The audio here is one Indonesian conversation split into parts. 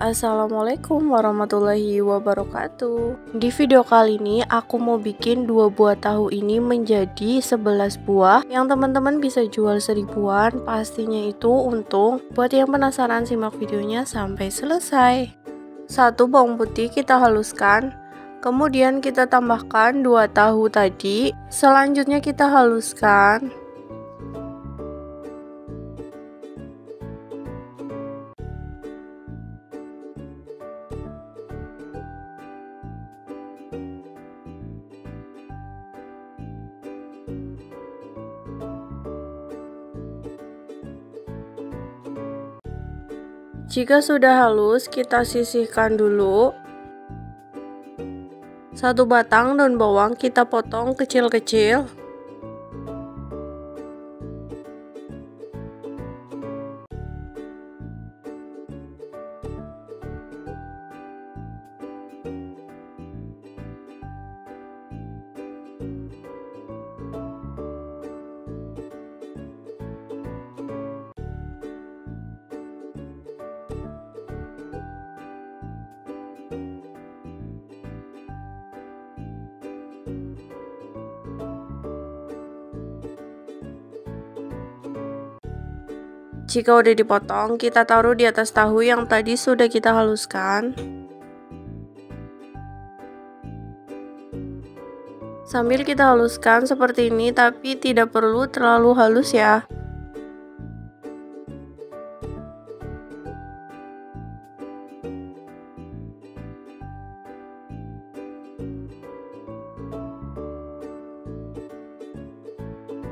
Assalamualaikum warahmatullahi wabarakatuh. Di video kali ini aku mau bikin 2 buah tahu ini menjadi 11 buah yang teman-teman bisa jual seribuan. Pastinya itu untung. Buat yang penasaran, simak videonya sampai selesai. 1 bawang putih kita haluskan. Kemudian kita tambahkan 2 tahu tadi. Selanjutnya kita haluskan. Jika sudah halus, kita sisihkan dulu. 1 batang daun bawang kita potong kecil-kecil. Jika udah dipotong, kita taruh di atas tahu yang tadi sudah kita haluskan. Sambil kita haluskan seperti ini, tapi tidak perlu terlalu halus ya.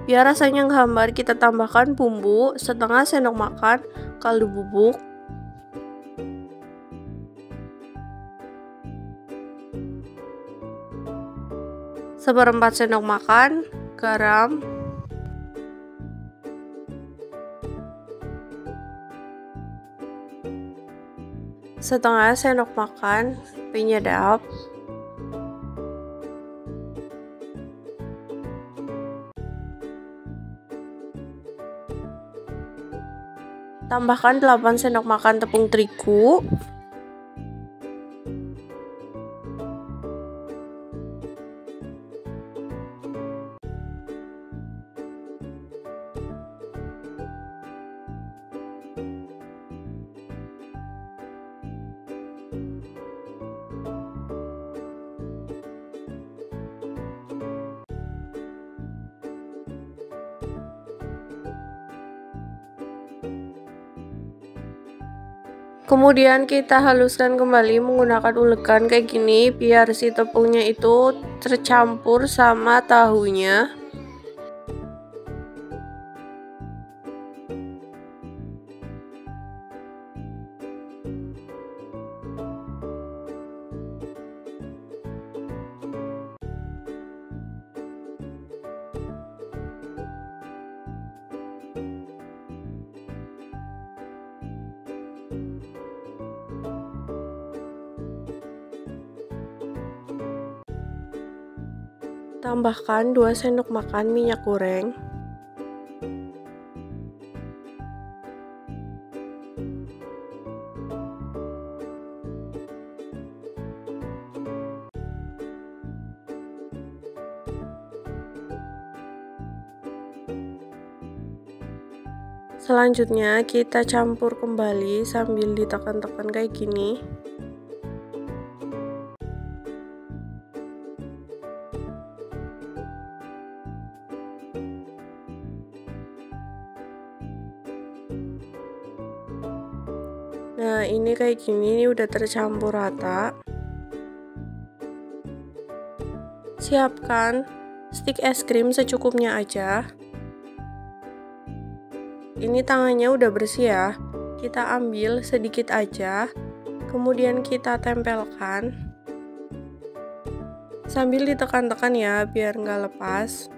Biar rasanya menghambar, kita tambahkan bumbu setengah sendok makan kaldu bubuk, seperempat sendok makan garam, setengah sendok makan penyedap, tambahkan 8 sendok makan tepung terigu, kemudian kita haluskan kembali menggunakan ulekan kayak gini biar si tepungnya itu tercampur sama tahunya. Tambahkan 2 sendok makan minyak goreng. Selanjutnya kita campur kembali sambil ditekan-tekan kayak gini. Nah, ini kayak gini, ini udah tercampur rata. Siapkan stik es krim secukupnya aja. Ini tangannya udah bersih ya. Kita ambil sedikit aja, kemudian kita tempelkan. Sambil ditekan-tekan ya, biar nggak lepas.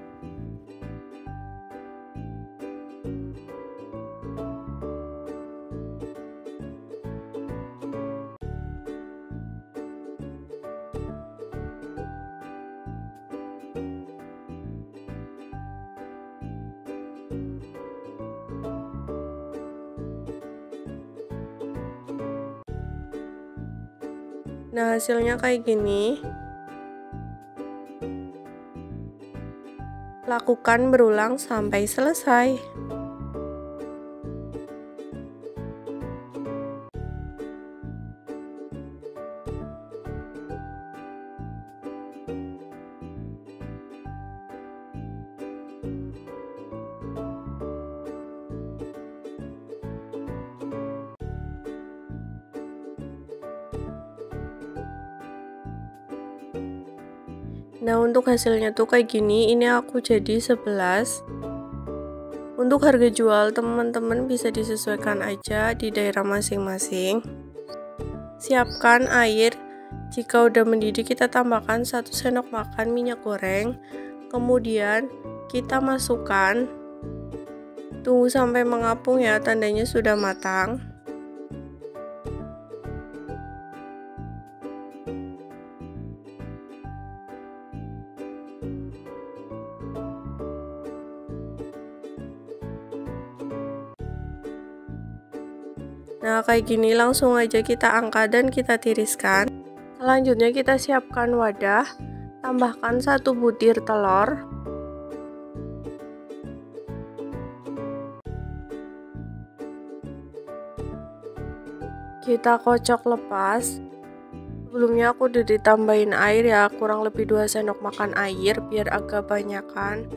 Nah, hasilnya kayak gini. Lakukan berulang sampai selesai. Nah, untuk hasilnya tuh kayak gini, ini aku jadi 11. Untuk harga jual teman-teman bisa disesuaikan aja di daerah masing-masing. Siapkan air, jika udah mendidih kita tambahkan 1 sendok makan minyak goreng. Kemudian kita masukkan, tunggu sampai mengapung ya, tandanya sudah matang. Nah, kayak gini langsung aja kita angkat dan kita tiriskan. Selanjutnya kita siapkan wadah, tambahkan 1 butir telur. Kita kocok lepas. Sebelumnya aku udah ditambahin air ya, kurang lebih 2 sendok makan air biar agak banyakan.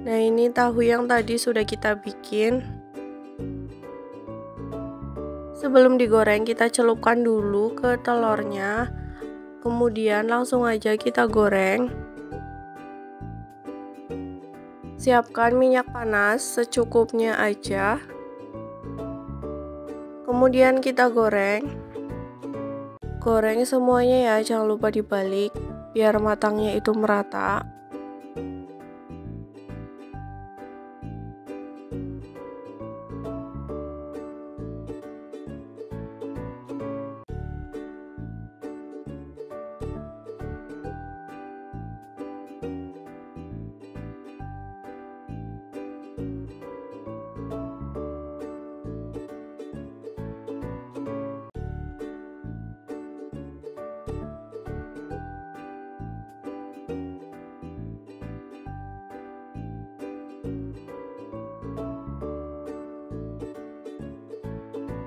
Nah, ini tahu yang tadi sudah kita bikin. Sebelum digoreng kita celupkan dulu ke telurnya. Kemudian langsung aja kita goreng. Siapkan minyak panas secukupnya aja. Kemudian kita goreng. Goreng semuanya ya, jangan lupa dibalik biar matangnya itu merata.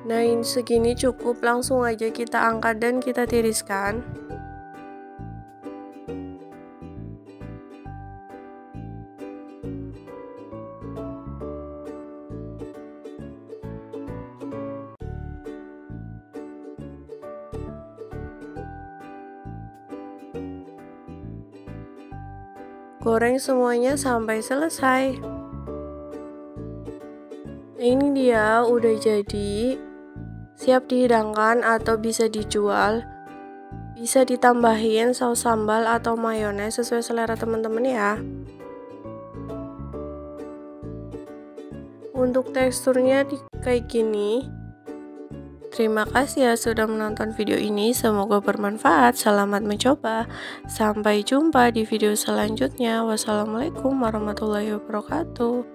Nah, ini segini cukup, langsung aja kita angkat dan kita tiriskan. Goreng semuanya sampai selesai. Nah, ini dia udah jadi, siap dihidangkan atau bisa dijual. Bisa ditambahin saus sambal atau mayones sesuai selera teman-teman ya. Untuk teksturnya kayak gini. Terima kasih ya sudah menonton video ini, semoga bermanfaat. Selamat mencoba. Sampai jumpa di video selanjutnya. Wassalamualaikum warahmatullahi wabarakatuh.